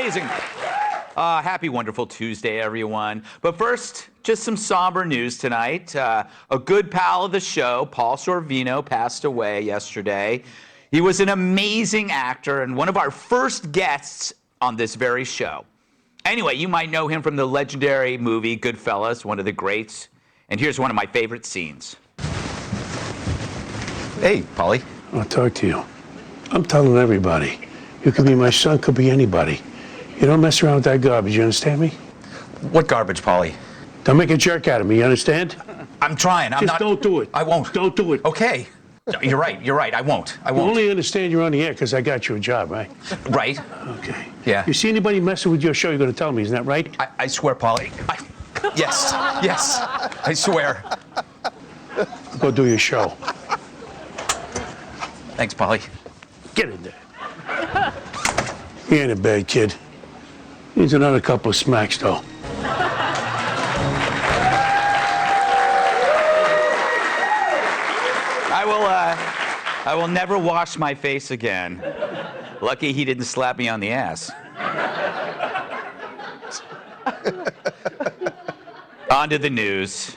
amazing. Happy wonderful Tuesday, everyone. But first, just some somber news tonight. A good pal of the show, Paul Sorvino, passed away yesterday. He was an amazing actor and one of our first guests on this very show. Anyway, you might know him from the legendary movie GUTFELD, one of the greats. And here's one of my favorite scenes. Hey, Paulie. I'll talk to you. I'm telling everybody. You could be my son, could be anybody. You don't mess around with that garbage, you understand me? What garbage, Paulie? Don't make a jerk out of me, you understand? I'm trying. Just don't do it. I won't. Don't do it. Okay. You're right. I won't. You only understand you're on the air because I got you a job, right? Right. Okay. Yeah. You see anybody messing with your show, you're going to tell me, isn't that right? I swear, Paulie. Yes. I swear. Go do your show. Thanks, Paulie. Get in there. He ain't a bad kid. Needs another couple of smacks, though. I will never wash my face again. Lucky he didn't slap me on the ass. On to the news.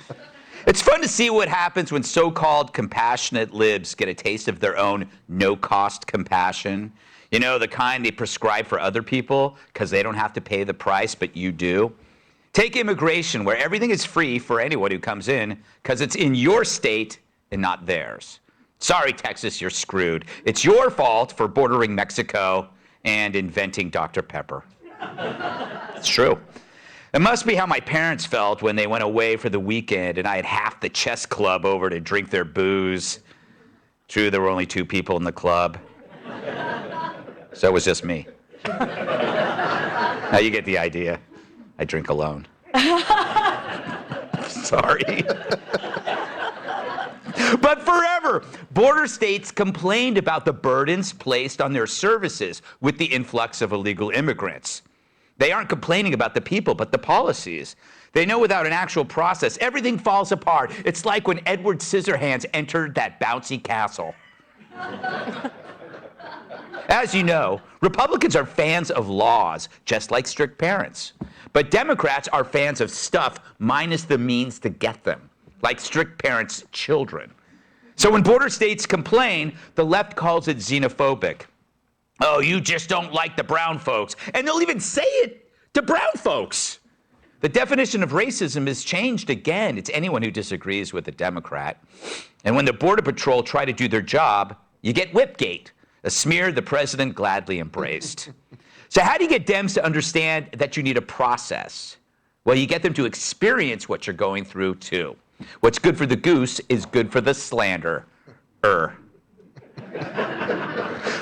It's fun to see what happens when so-called compassionate libs get a taste of their own no-cost compassion. You know, the kind they prescribe for other people because they don't have to pay the price, but you do. Take immigration, where everything is free for anyone who comes in because it's in your state and not theirs. Sorry, Texas, you're screwed. It's your fault for bordering Mexico and inventing Dr. Pepper. It's true. It must be how my parents felt when they went away for the weekend and I had half the chess club over to drink their booze. True, there were only 2 people in the club. So it was just me. Now you get the idea. I drink alone. Sorry. But forever, border states complained about the burdens placed on their services with the influx of illegal immigrants. They aren't complaining about the people, but the policies. They know without an actual process, everything falls apart. It's like when Edward Scissorhands entered that bouncy castle. As you know, Republicans are fans of laws, just like strict parents. But Democrats are fans of stuff minus the means to get them, like strict parents' children. So when border states complain, the left calls it xenophobic. Oh, you just don't like the brown folks. And they'll even say it to brown folks. The definition of racism is changed again. It's anyone who disagrees with a Democrat. And when the Border Patrol try to do their job, you get Whipgate, a smear the president gladly embraced. So how do you get Dems to understand that you need a process? Well, you get them to experience what you're going through, too. What's good for the goose is good for the slander.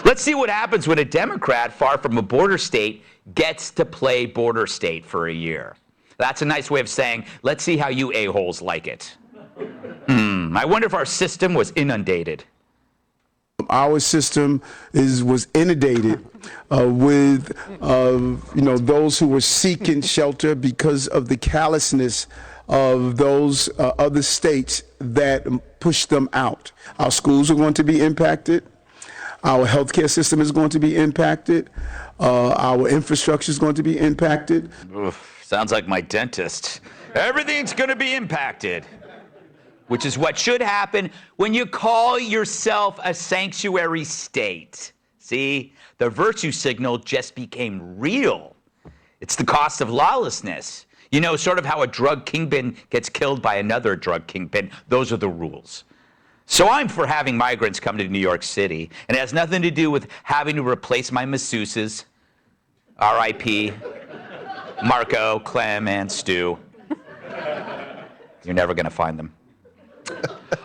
Let's see what happens when a Democrat far from a border state gets to play border state for a year. That's a nice way of saying, let's see how you a-holes like it. I wonder if our system was inundated. Our system was inundated with those who were seeking shelter because of the callousness of those other states that pushed them out. Our schools are going to be impacted. Our healthcare system is going to be impacted. Our infrastructure is going to be impacted. Oof, sounds like my dentist. Everything's going to be impacted. Which is what should happen when you call yourself a sanctuary state. See, the virtue signal just became real. It's the cost of lawlessness. You know, sort of how a drug kingpin gets killed by another drug kingpin. Those are the rules. So I'm for having migrants come to New York City, and it has nothing to do with having to replace my masseuses. R.I.P. Marco, Clem, and Stu. You're never going to find them.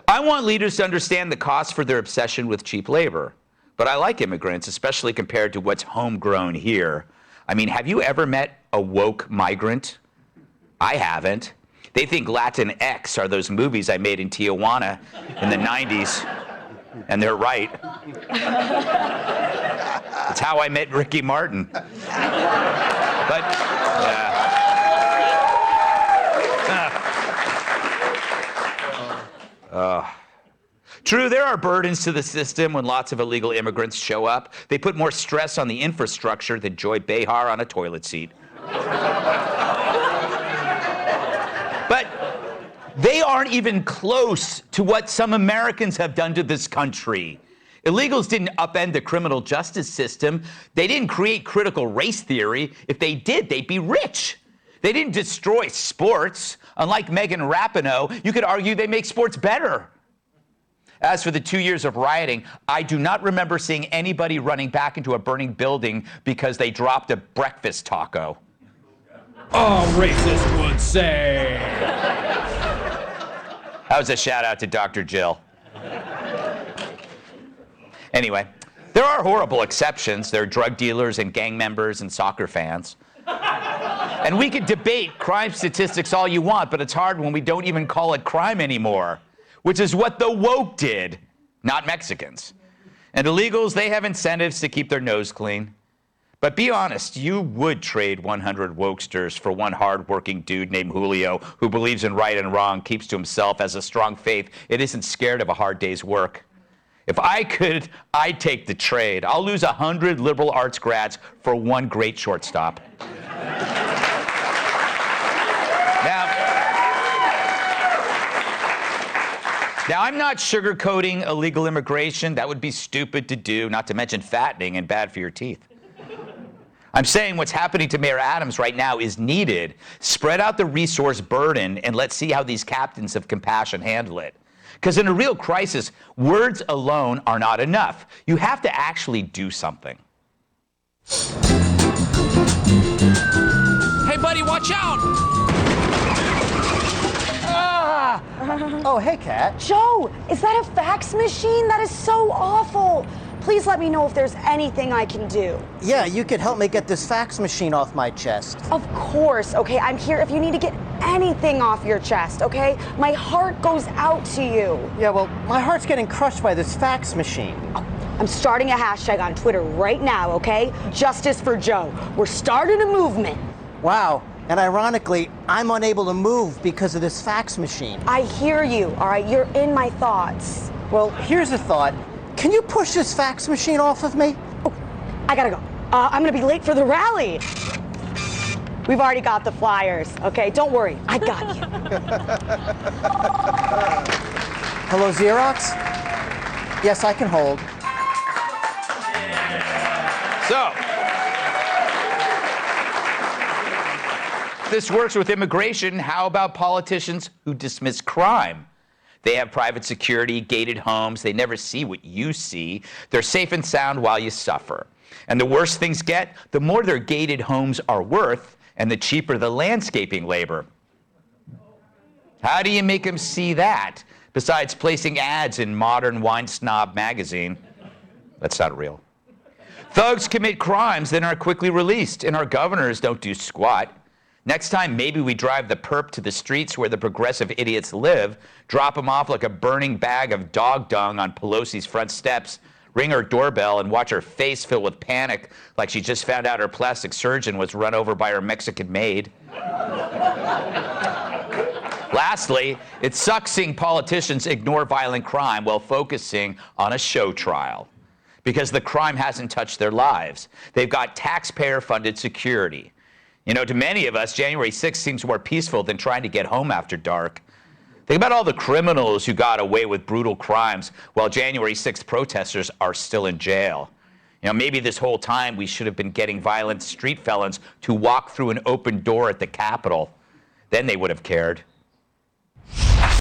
I want leaders to understand the cost for their obsession with cheap labor. But I like immigrants, especially compared to what's homegrown here. I mean, have you ever met a woke migrant? I haven't. They think Latin X are those movies I made in Tijuana in the 90s. And they're right. It's how I met Ricky Martin. But, yeah. True, there are burdens to the system when lots of illegal immigrants show up. They put more stress on the infrastructure than Joy Behar on a toilet seat. But they aren't even close to what some Americans have done to this country. Illegals didn't upend the criminal justice system. They didn't create critical race theory. If they did, they'd be rich. They didn't destroy sports. Unlike Megan Rapinoe, you could argue they make sports better. As for the 2 years of rioting, I do not remember seeing anybody running back into a burning building because they dropped a breakfast taco. All racists would say. That was a shout out to Dr. Jill. Anyway, there are horrible exceptions. There are drug dealers and gang members and soccer fans. And we could debate crime statistics all you want, but it's hard when we don't even call it crime anymore, which is what the woke did, not Mexicans. And illegals, they have incentives to keep their nose clean. But be honest, you would trade 100 wokesters for one hard-working dude named Julio who believes in right and wrong, keeps to himself, has a strong faith, and isn't scared of a hard day's work. If I could, I'd take the trade. I'll lose 100 liberal arts grads for one great shortstop. Now, I'm not sugarcoating illegal immigration. That would be stupid to do, not to mention fattening and bad for your teeth. I'm saying what's happening to Mayor Adams right now is needed. Spread out the resource burden and let's see how these captains of compassion handle it. Because in a real crisis, words alone are not enough. You have to actually do something. Hey, buddy, watch out! Oh, hey, Kat. Joe, is that a fax machine? That is so awful. Please let me know if there's anything I can do. Yeah, you could help me get this fax machine off my chest. Of course, okay? I'm here if you need to get anything off your chest, okay? My heart goes out to you. Yeah, well, my heart's getting crushed by this fax machine. I'm starting a hashtag on Twitter right now, okay? Justice for Joe. We're starting a movement. Wow. And ironically, I'm unable to move because of this fax machine. I hear you, all right? You're in my thoughts. Well, here's a thought. Can you push this fax machine off of me? Oh, I gotta go. I'm gonna be late for the rally. We've already got the flyers, okay? Don't worry, I got you. Hello, Xerox? Yes, I can hold. So, this works with immigration. How about politicians who dismiss crime? They have private security, gated homes. They never see what you see. They're safe and sound while you suffer. And the worse things get, the more their gated homes are worth and the cheaper the landscaping labor. How do you make them see that, besides placing ads in Modern Wine Snob magazine? That's not real. Thugs commit crimes, then are quickly released, and our governors don't do squat. Next time, maybe we drive the perp to the streets where the progressive idiots live, drop him off like a burning bag of dog dung on Pelosi's front steps, ring her doorbell, and watch her face fill with panic like she just found out her plastic surgeon was run over by her Mexican maid. Lastly, it sucks seeing politicians ignore violent crime while focusing on a show trial, because the crime hasn't touched their lives. They've got taxpayer-funded security. You know, to many of us, January 6th seems more peaceful than trying to get home after dark. Think about all the criminals who got away with brutal crimes while January 6th protesters are still in jail. You know, maybe this whole time we should have been getting violent street felons to walk through an open door at the Capitol. Then they would have cared.